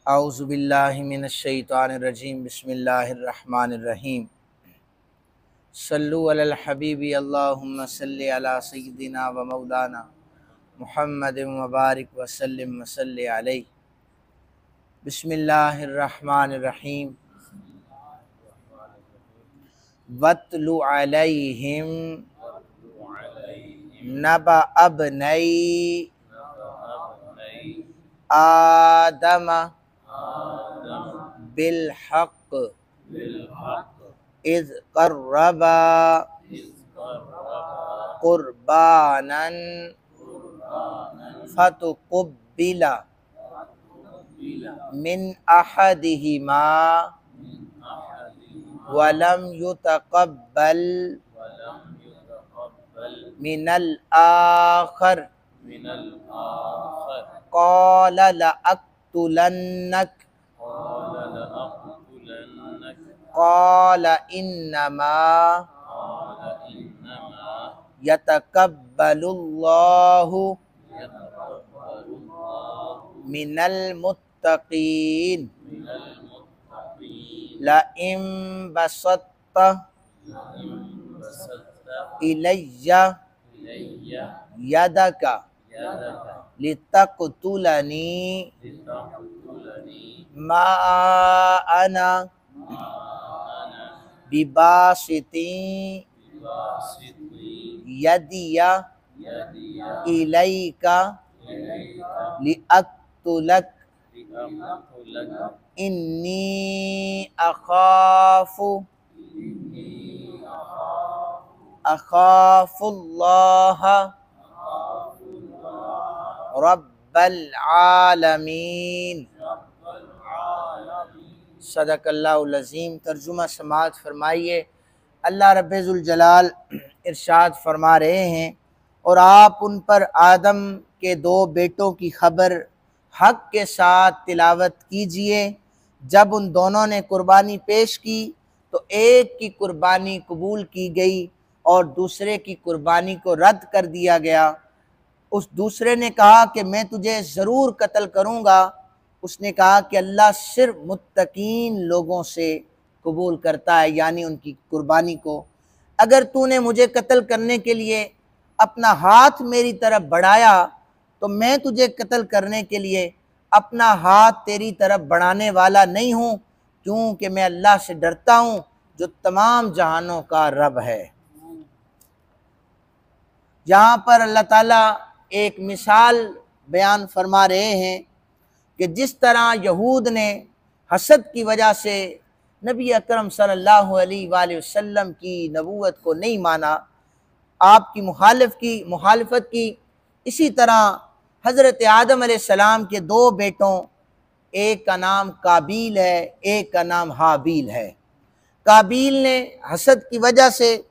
औज़ु बिल्लाहि मिनश्शैतानिर्रजीम बिस्मिल्लाहिर्रहमानिर्रहीम सल्लु अलल हबीबी अल्लाहुम्मा सल्लि अला सय्यिदिना व मौलाना मुहम्मदिन व बारिक व सल्लिम व सल्लि अलैहि बिस्मिल्लाहिर्रहमानिर्रहीम वत्लु अलैहिम नबअ अब्नई आदम बिल हक़ इज़ क़र्रबा क़ुरबानन फ़तुक़ुब्बिला मिन अहदिहिमा वलम युतक़ब्बल मिनल आख़र क़ाल लअक़्तुलन्नक क़ाल इन्नमा यतक़ब्बलुल्लाहु मिनल मुत्तक़ीन लइन बसत्ता इलय्या यदका लितक़्तुलनी मा अना बिबासिती यदिया इलैका लिअक़्तुलक इन्नी अख़ाफ़ुल्लाह रब्बल आलमीन। सदक़ल्लाहुल अज़ीम। तर्जुमा समाअत फरमाइए। अल्लाह रब्बुल जलाल इरशाद फरमा रहे हैं, और आप उन पर आदम के दो बेटों की खबर हक़ के साथ तिलावत कीजिए। जब उन दोनों ने कुर्बानी पेश की तो एक की कुर्बानी कबूल की गई और दूसरे की कुर्बानी को रद्द कर दिया गया। उस दूसरे ने कहा कि मैं तुझे ज़रूर कत्ल करूँगा। उसने कहा कि अल्लाह सिर्फ मुत्तकीन लोगों से कबूल करता है, यानी उनकी कुर्बानी को। अगर तूने मुझे कत्ल करने के लिए अपना हाथ मेरी तरफ बढ़ाया तो मैं तुझे कत्ल करने के लिए अपना हाथ तेरी तरफ बढ़ाने वाला नहीं हूँ, क्योंकि मैं अल्लाह से डरता हूँ जो तमाम जहानों का रब है। यहाँ पर अल्लाह ताला एक मिसाल बयान फरमा रहे हैं कि जिस तरह यहूद ने हसद की वजह से नबी अकरम सल्लल्लाहु अलैहि वसल्लम की नबूवत को नहीं माना, आपकी मुखालिफत की, इसी तरह हज़रत आदम अलैहिस्सलाम के दो बेटों, एक का नाम काबील है, एक का नाम हाबील है। काबील ने हसद की वजह से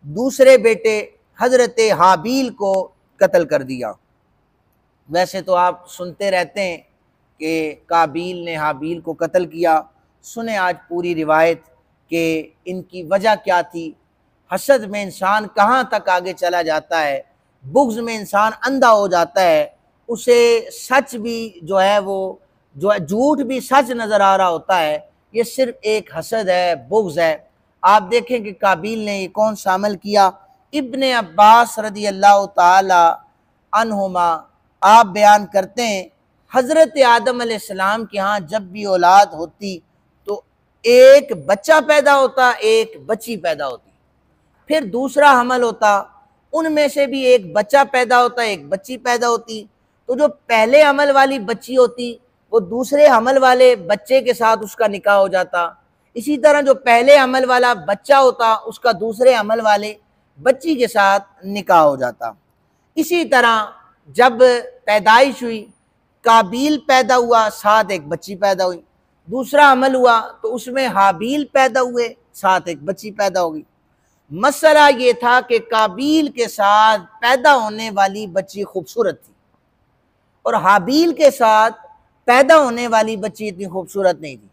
दूसरे बेटे हज़रत हाबील को कत्ल कर दिया। वैसे तो आप सुनते रहते हैं कि काबील ने हाबील को कत्ल किया। सुने आज पूरी रिवायत कि इनकी वजह क्या थी। हसद में इंसान कहाँ तक आगे चला जाता है, बुग़्ज़ में इंसान अंधा हो जाता है, उसे सच भी जो है वो जो है झूठ भी सच नज़र आ रहा होता है। ये सिर्फ एक हसद है, बुग़्ज़ है। आप देखें कि काबील ने ये कौन सा अमल किया। इब्ने अब्बास रदी अल्लाह ताला अन्हुमा आप बयान करते हैं, हज़रत आदम अलैहिस्सलाम के यहाँ जब भी औलाद होती तो एक बच्चा पैदा होता, एक बच्ची पैदा होती। फिर दूसरा हमल होता, उनमें से भी एक बच्चा पैदा होता, एक बच्ची पैदा होती। तो जो पहले हमल वाली बच्ची होती वो दूसरे हमल वाले बच्चे के साथ उसका निकाह हो जाता। इसी तरह जो पहले हमल वाला बच्चा होता उसका दूसरे हमल वाले बच्ची के साथ निकाह हो जाता। इसी तरह जब पैदाइश हुई, काबील पैदा हुआ, साथ एक बच्ची पैदा हुई। दूसरा अमल हुआ तो उसमें हाबील पैदा हुए, साथ एक बच्ची पैदा होगी। मसला ये था कि काबील के साथ पैदा होने वाली बच्ची खूबसूरत थी और हाबील के साथ पैदा होने वाली बच्ची इतनी खूबसूरत नहीं थी।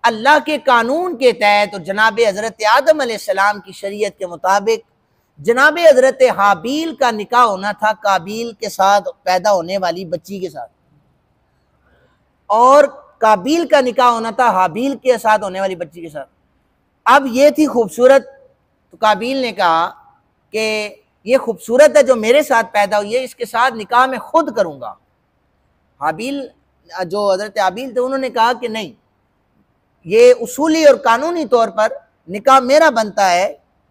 अल्लाह के कानून के तहत तो जनाब हज़रत आदम अलैहिस्सलाम की शरीयत के मुताबिक जनाब हज़रत हाबील का निकाह होना था काबील के साथ पैदा होने वाली बच्ची के साथ, और काबिल का निकाह होना था हाबिल के साथ होने वाली बच्ची के साथ। अब ये थी खूबसूरत, तो काबिल ने कहा कि ये खूबसूरत है जो मेरे साथ पैदा हुई है, इसके साथ निकाह मैं खुद करूँगा। हाबिल जो हज़रत हाबिल थे उन्होंने कहा कि नहीं, ये उसूली और कानूनी तौर पर निकाह मेरा बनता है,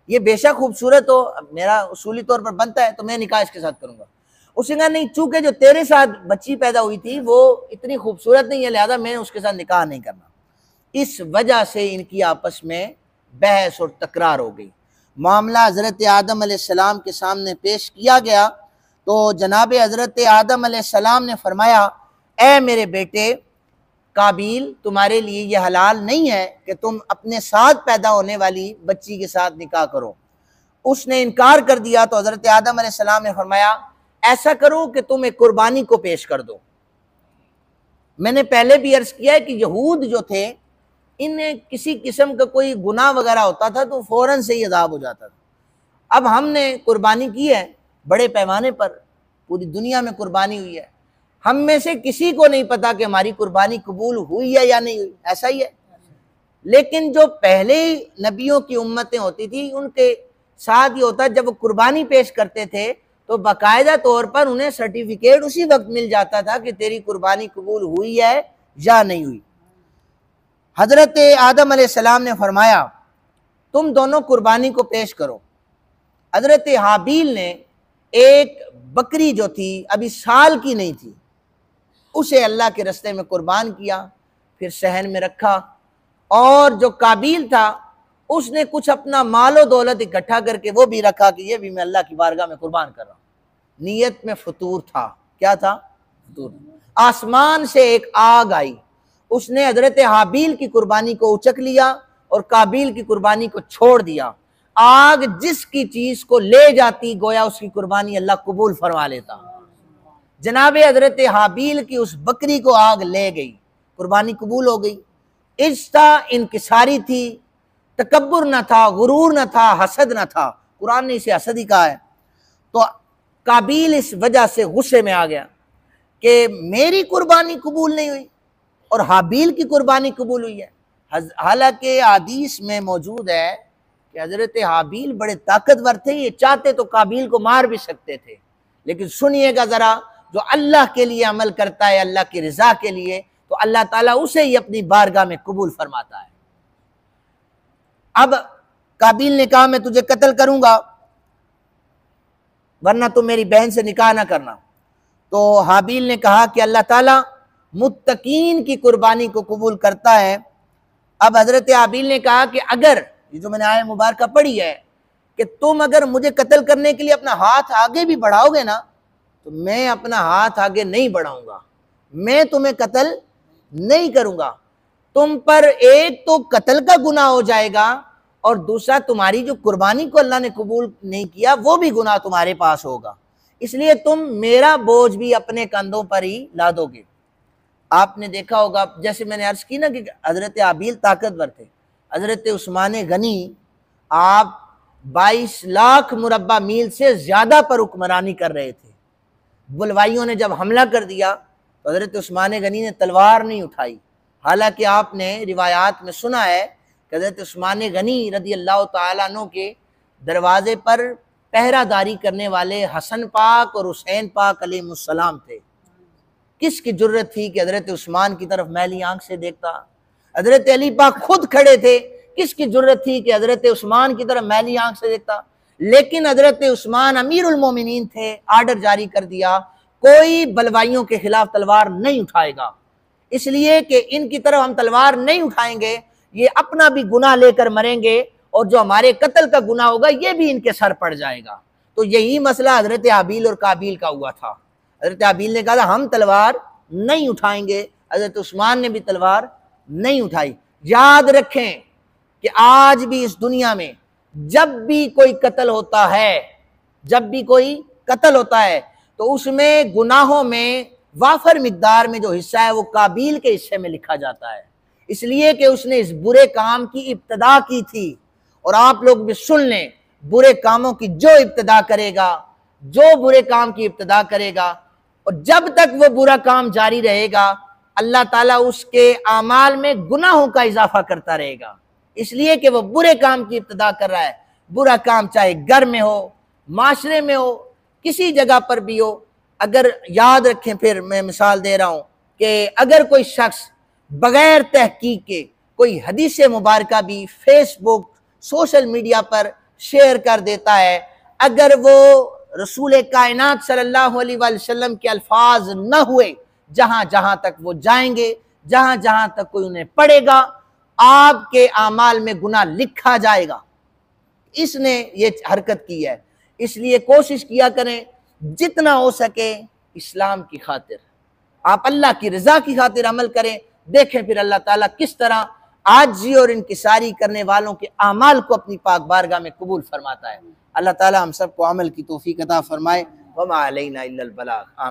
ये बेशक खूबसूरत हो, मेरा उसूली तौर पर बनता है तो मैं निकाह इसके साथ करूँगा। उसने कहा नहीं, चूंकि जो तेरे साथ बच्ची पैदा हुई थी वो इतनी खूबसूरत नहीं है, लिहाजा मैं उसके साथ निकाह नहीं करना। इस वजह से इनकी आपस में बहस और तकरार हो गई। मामला हज़रत आदम अलैहिस्सलाम के सामने पेश किया गया तो जनाब हज़रत आदम अलैहिस्सलाम ने फरमाया, ए मेरे बेटे काबिल, तुम्हारे लिए यह हलाल नहीं है कि तुम अपने साथ पैदा होने वाली बच्ची के साथ निकाह करो। उसने इनकार कर दिया तो हज़रत आदम अलैहिस्सलाम ने फरमाया, ऐसा करो कि तुम एक कुर्बानी को पेश कर दो। मैंने पहले भी अर्ज किया है कि यहूद जो थे, इन्हें किसी किस्म का कोई गुनाह वगैरह होता था तो फौरन से ही अज़ाब हो जाता था। अब हमने कुर्बानी की है बड़े पैमाने पर, पूरी दुनिया में कुर्बानी हुई है, हम में से किसी को नहीं पता कि हमारी कुर्बानी कबूल हुई है या नहीं हुई, ऐसा ही है। लेकिन जो पहले नबियों की उम्मतें होती थी उनके साथ ये होता, जब वो कुर्बानी पेश करते थे तो बाकायदा तौर पर उन्हें सर्टिफिकेट उसी वक्त मिल जाता था कि तेरी कुर्बानी कबूल हुई है या नहीं हुई। हजरत आदम अलैहिस्सलाम ने फरमाया, तुम दोनों कुर्बानी को पेश करो। हजरत हाबील ने एक बकरी जो थी अभी साल की नहीं थी, उसे अल्लाह के रास्ते में कुर्बान किया, फिर सहन में रखा। और जो काबिल था उसने कुछ अपना मालो दौलत इकट्ठा करके वो भी रखा कि ये भी मैं अल्लाह की बारगाह में कुर्बान कर रहा हूँ। नीयत में फतूर था। क्या था? फतूर। आसमान से एक आग आई, उसने हजरत हाबील की कुर्बानी को उचक लिया और काबिल की कुर्बानी को छोड़ दिया। आग जिसकी चीज को ले जाती गोया उसकी कुर्बानी अल्लाह कबूल फरमा लेता। जनाब हजरत हाबील की उस बकरी को आग ले गई, कुर्बानी कबूल हो गई। इज्ता इनकिसारी थी, तकब्बुर न था, गुरूर न था, हसद न था। कुरान ने इसे हसद ही कहा है। तो काबिल इस वजह से गुस्से में आ गया कि मेरी कुर्बानी कबूल नहीं हुई और हाबील की कुर्बानी कबूल हुई है। हालांकि हदीस में मौजूद है कि हजरत हाबील बड़े ताकतवर थे, ये चाहते तो काबिल को मार भी सकते थे। लेकिन सुनिएगा जरा, जो अल्लाह के लिए अमल करता है, अल्लाह की रजा के लिए, तो अल्लाह ताला उसे ही अपनी बारगाह में कबूल फरमाता है। अब काबिल ने कहा, मैं तुझे कत्ल करूंगा वरना तुम मेरी बहन से निकाह ना करना। तो हाबील ने कहा कि अल्लाह ताला मुत्तकीन की कुर्बानी को कबूल करता है। अब हजरत हाबील ने कहा कि अगर ये जो मैंने आयत मुबारक पढ़ी है कि तुम अगर मुझे कत्ल करने के लिए अपना हाथ आगे भी बढ़ाओगे ना, तो मैं अपना हाथ आगे नहीं बढ़ाऊंगा, मैं तुम्हें कत्ल नहीं करूंगा। तुम पर एक तो कत्ल का गुनाह हो जाएगा और दूसरा तुम्हारी जो कुर्बानी को अल्लाह ने कबूल नहीं किया वो भी गुनाह तुम्हारे पास होगा। इसलिए तुम मेरा बोझ भी अपने कंधों पर ही ला दोगे। आपने देखा होगा, जैसे मैंने अर्ज की ना कि हजरत हाबील ताकतवर थे, हजरत उस्मान गनी आप 22 लाख मुरब्बा मील से ज्यादा पर हुक्मरानी कर रहे थे। बुलवाइयों ने जब हमला कर दिया तो हजरत उस्मान गनी ने तलवार नहीं उठाई। हालांकि आपने रिवायात में सुना है कि हजरत उस्मान गनी रदी अल्लाह तआला अन्हु के दरवाजे पर पहरादारी करने वाले हसन पाक और हुसैन पाक अलैहिस्सलाम थे। किसकी जुर्रत थी कि हजरत उस्मान की तरफ मैली आंख से देखता? हजरत अली पाक खुद खड़े थे, किसकी जुर्रत थी कि हजरत उस्मान की तरफ मैली आंख से देखता? लेकिन हजरत उस्मान अमीरुल मोमिनीन थे, आर्डर जारी कर दिया, कोई बलवाइयों के खिलाफ तलवार नहीं उठाएगा, इसलिए कि इनकी तरफ हम तलवार नहीं उठाएंगे, ये अपना भी गुनाह लेकर मरेंगे और जो हमारे कत्ल का गुनाह होगा ये भी इनके सर पड़ जाएगा। तो यही मसला हजरत हाबील और काबिल का हुआ था। हजरत हाबील ने कहा हम तलवार नहीं उठाएंगे, हजरत उस्मान ने भी तलवार नहीं उठाई। याद रखें कि आज भी इस दुनिया में जब भी कोई कत्ल होता है, जब भी कोई कत्ल होता है तो उसमें गुनाहों में वाफर मिकदार में जो हिस्सा है वो काबिल के हिस्से में लिखा जाता है, इसलिए कि उसने इस बुरे काम की इब्तिदा की थी। और आप लोग भी सुन लें, बुरे कामों की जो इब्तिदा करेगा, जो बुरे काम की इब्तिदा करेगा और जब तक वो बुरा काम जारी रहेगा अल्लाह ताला उसके आमाल में गुनाहों का इजाफा करता रहेगा, इसलिए कि वो बुरे काम की इब्तिदा कर रहा है। बुरा काम चाहे घर में हो, माशरे में हो, किसी जगह पर भी हो। अगर याद रखें, फिर मैं मिसाल दे रहा हूं कि अगर कोई शख्स बगैर तहकीक के कोई हदीस मुबारका भी फेसबुक, सोशल मीडिया पर शेयर कर देता है, अगर वो रसूल कायनात सल्लल्लाहु अलैहि वसल्लम के अल्फाज न हुए, जहां जहां तक वो जाएंगे, जहां जहां तक कोई उन्हें पढ़ेगा, आपके आमाल में गुनाह लिखा जाएगा। इसने ये हरकत की है। इसलिए कोशिश किया करें जितना हो सके इस्लाम की खातिर, आप अल्लाह की रजा की खातिर अमल करें। देखें फिर अल्लाह ताला किस तरह आजी और इनकिसारी करने वालों के आमाल को अपनी पाक बारगाह में कबूल फरमाता है। अल्लाह ताला हम सबको अमल की तौफीक अता फरमाए। वमा अलैना इल्लल बलाग। आमीन।